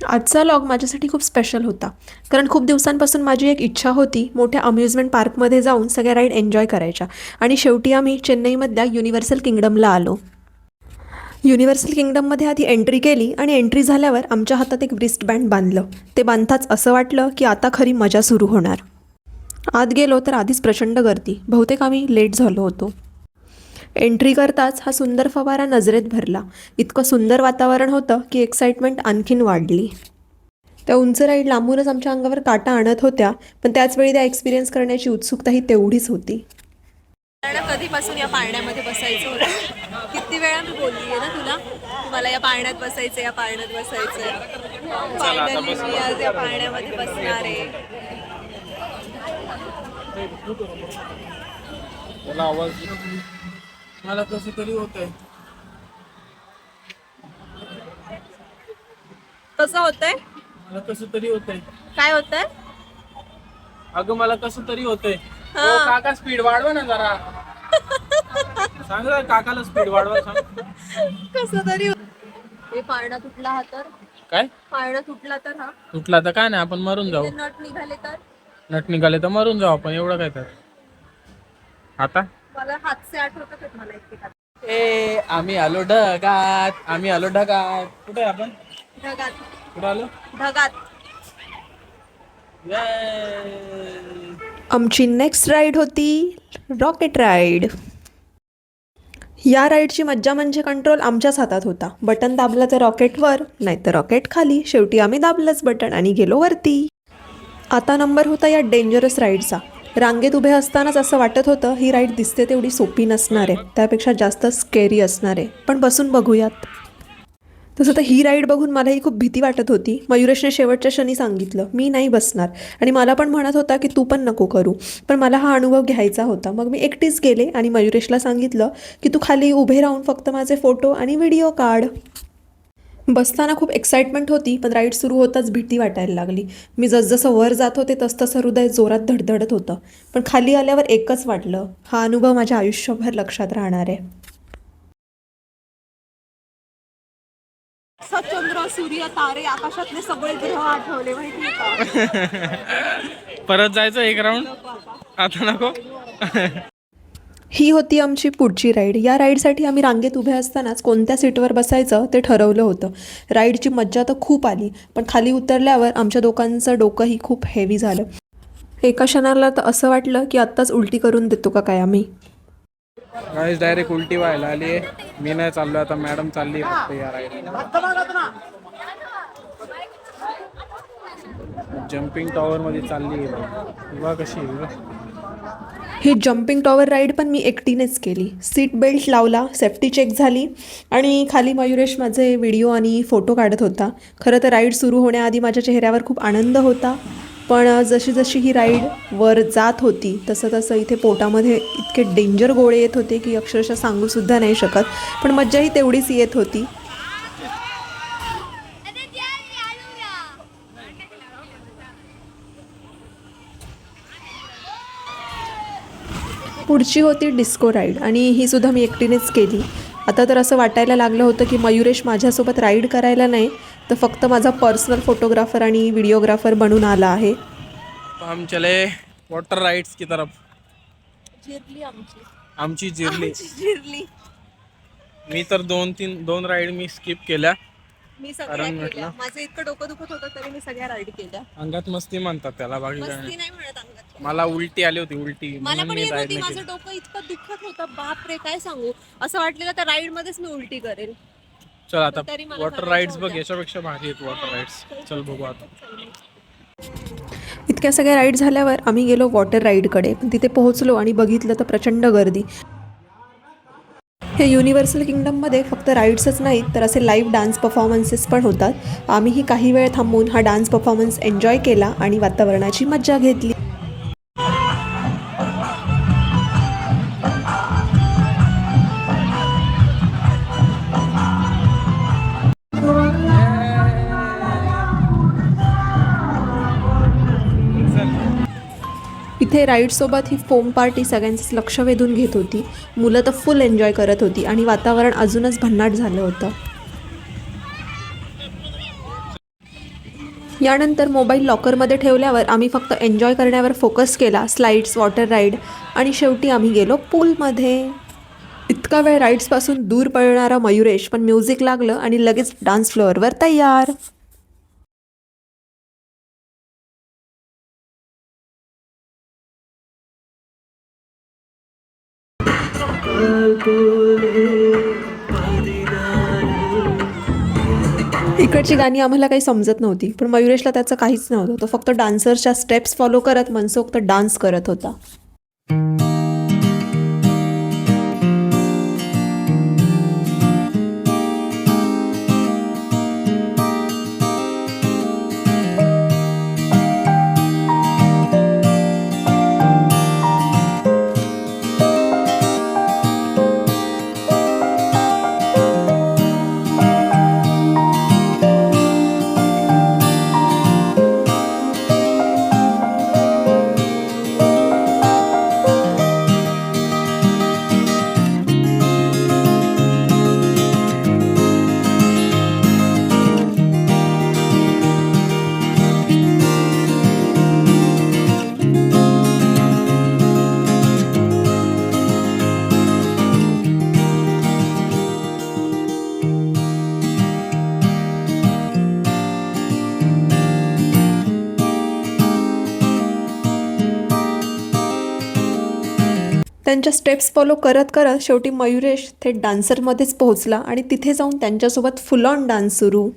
आजचा लॉग माझ्यासाठी खूप स्पेशल होता, कारण खूप दिवसांपासून माझी एक इच्छा होती मोठ्या अम्युजमेंट पार्कमध्ये जाऊन सगळ्या राईड एन्जॉय करायच्या. आणि शेवटी आम्ही चेन्नईमधल्या युनिव्हर्सल किंगडमला आलो. युनिव्हर्सल किंगडममध्ये आधी एंट्री केली आणि एंट्री झाल्यावर आमच्या हातात एक रिस्टबँड बांधलं. ते बांधताच असं वाटलं की आता खरी मजा सुरू होणार. आत गेलो तर आधीच प्रचंड गर्दी, बहुतेक आम्ही लेट झालो होतो. एंट्री करताच हा सुंदर फवारा नजरेत भरला. इतकं सुंदर वातावरण होतं की एक्साइटमेंट आणखीन वाढली. त्या उंच राईड लांबूनच आमच्या अंगावर काटा आणत होत्या, पण त्याचवेळी त्या एक्सपिरियन्स करण्याची उत्सुकताही तेवढीच होती. कधीपासून या पाळण्यामध्ये बसायचं होतं? किती वेळा मी बोलली आहे ना तुला की मला या पाळण्यात बसायचं, या पाळण्यात बसायचं. फायनली मी आज या पाळण्यामध्ये बसणार आहे. मला कसं तरी होतंय. कसं होतंय? मला कसं तरी होतंय. काय होतंय? अगं मला कसं तरी होतंय. हा. हो काका स्पीड वाढवा ना जरा. सांग ना काकाला स्पीड वाढवा सांग. कसं तरी हे पाळणा तुटला हा तर काय पाळणा तुटला तर हा तुटला तर काय नाही, आपण मरून जाऊ. ते नट निघाले तर नट निघाले तर मरून जाऊ आपण, एवढं काय तर. आता मला हातचे आठवतात मला इतके. ए आम्ही आलो ढगात, आम्ही आलो ढगात. कुठे आहे आपण? ढगात कुठं आलो? ढगात. Yay! आमची नेक्स्ट राईड होती रॉकेट राईड. या राईडची मज्जा म्हणजे कंट्रोल आमच्याच हातात होता. बटन दाबलं तर रॉकेट वर, नाही तर रॉकेट खाली. शेवटी आम्ही दाबलंच बटन आणि गेलो वरती. आता नंबर होता या डेंजरस राईडचा. रांगेत उभे असतानाच असं वाटत होतं ही राईड दिसते तेवढी सोपी नसणार आहे, त्यापेक्षा जास्त स्केरी असणार आहे. पण बसून बघूयात. तसं तर ही राईड बघून मलाही खूप भीती वाटत होती. मयुरेशने शेवटच्या क्षणी सांगितलं मी नाही बसणार, आणि मला पण म्हणत होता की तू पण नको करू. पण मला हा अनुभव घ्यायचा होता. मग मी एकटीच गेले आणि मयुरेशला सांगितलं की तू खाली उभे राहून फक्त माझे फोटो आणि व्हिडिओ काढ. बसताना खूप एक्साइटमेंट होती, पण राईड सुरू होताच भीती वाटायला लागली. मी जसजसं वर जात होते तसतसं हृदय जोरात धडधडत होतं. पण खाली आल्यावर एकच वाटलं, हा अनुभव माझ्या आयुष्यभर लक्षात राहणार आहे. चंद्र, सूर्य, तारे, आकाशातले सगळे ग्रह आठवले माहिती का? परत जायचं एक राऊंड. आता नको. ही होती आमची पुढची राईड. या राईडसाठी आम्ही रांगेत उभे असतानाच कोणत्या सीटवर बसायचं ते ठरवलं होतं. राईडची मज्जा तर खूप आली, पण खाली उतरल्यावर आमच्या दोघांचं डोकंही खूप हेवी झालं. एका क्षणाला तर असं वाटलं की आत्ताच उलटी करून देतो का काय आम्ही. गाईस डायरेक्ट उलटी व्हायला आली आहे. मी नाही चाललो आता, मॅडम चालली फक्त या राईडला. जम्पिंग टॉवर मध्ये चालली आहे बघा कशी आहे. ही जम्पिंग टॉवर राईड पण मी एकटीनेच केली. सीट बेल्ट लावला, सेफ्टी चेक झाली आणि खाली मयुरेश माझे व्हिडिओ आणि फोटो काढत होता. खरं तर राईड सुरू होण्याआधी माझ्या चेहऱ्यावर खूप आनंद होता, पण जशी जशी ही राईड वर जात होती तसं तसं इथे पोटामध्ये इतके डेंजर गोळे येत होते की अक्षरशः सांगूसुद्धा नाही शकत. पण मज्जाही तेवढीच येत होती. पुढची होती डिस्को राईड, आणि ही सुद्धा मी एकटीनेच केली. आता तर असं वाटायला लागलं होतं की मयुरेश माझ्यासोबत राईड करायला नाही तर फक्त माझा पर्सनल फोटोग्राफर आणि व्हिडिओग्राफर बनून आला आहे. हम चले वाटर राइड्स की तरफ. जिरली आमची आमची जिरली. जिरली. मी तर दोन राईड मी स्किप केल्या. मी सगळ्या कारण केल्या. म्हटलं माझं इतकं डोकं दुखत होतं तरी मी सगळ्या राईड केल्या. अंगात मस्ती म्हणतात त्याला, बाकी काय मस्ती नाही. नाही म्हणत अंगात. मला उलटी आली होती, उलटी, मला म्हणून पण मी येत राईड होती. नाही माझं केली. डोकं इतकं दुखत होतं, बाप रे काय सांगू. असं वाटलेलं त्या राईड मध्येच मी उलटी करेल. चल आता तरी मला वॉटर करायच्या राईड्स बघ, होत्या. याच्यापेक्षा भारी आहेत वॉटर राईड्स. चल बघू आता. इतक्या सगळ्या राईड झाल्यावर आम्ही गेलो वॉटर राईडकडे. पण तिथे पोहोचलो आणि बघितलं तर प्रचंड गर्दी. हे युनिव्हर्सल किंगडममध्ये फक्त राईड्सच नाहीत तर असे लाईव्ह डान्स परफॉर्मन्सेस पण होतात. आम्हीही काही वेळ थांबून हा डान्स परफॉर्मन्स एन्जॉय केला आणि वातावरणाची मज्जा घेतली. इथे राईडसोबत ही फोम पार्टी सगळ्यांचंच लक्ष वेधून घेत होती. मुलं तर फुल एन्जॉय करत होती आणि वातावरण अजूनच भन्नाट झालं होतं. यानंतर मोबाईल लॉकरमध्ये ठेवल्यावर आम्ही फक्त एन्जॉय करण्यावर फोकस केला. स्लाईड्स, वॉटर राईड आणि शेवटी आम्ही गेलो पूलमध्ये. इतका वेळ राईड्सपासून दूर पळणारा मयुरेश पण म्युझिक लागलं आणि लगेच डान्स फ्लोअरवर तयार. इकडची गाणी आम्हाला काही समजत नव्हती, पण मयुरेशला त्याचं काहीच नव्हतं. तो फक्त डान्सर्सच्या स्टेप्स फॉलो करत मनसोक्त डान्स करत होता. त्यांच्या स्टेप्स फॉलो करत करत शेवटी मयुरेश थेट डान्सरमध्येच पोहोचला आणि तिथे जाऊन त्यांच्यासोबत फुल ऑन डान्स सुरू.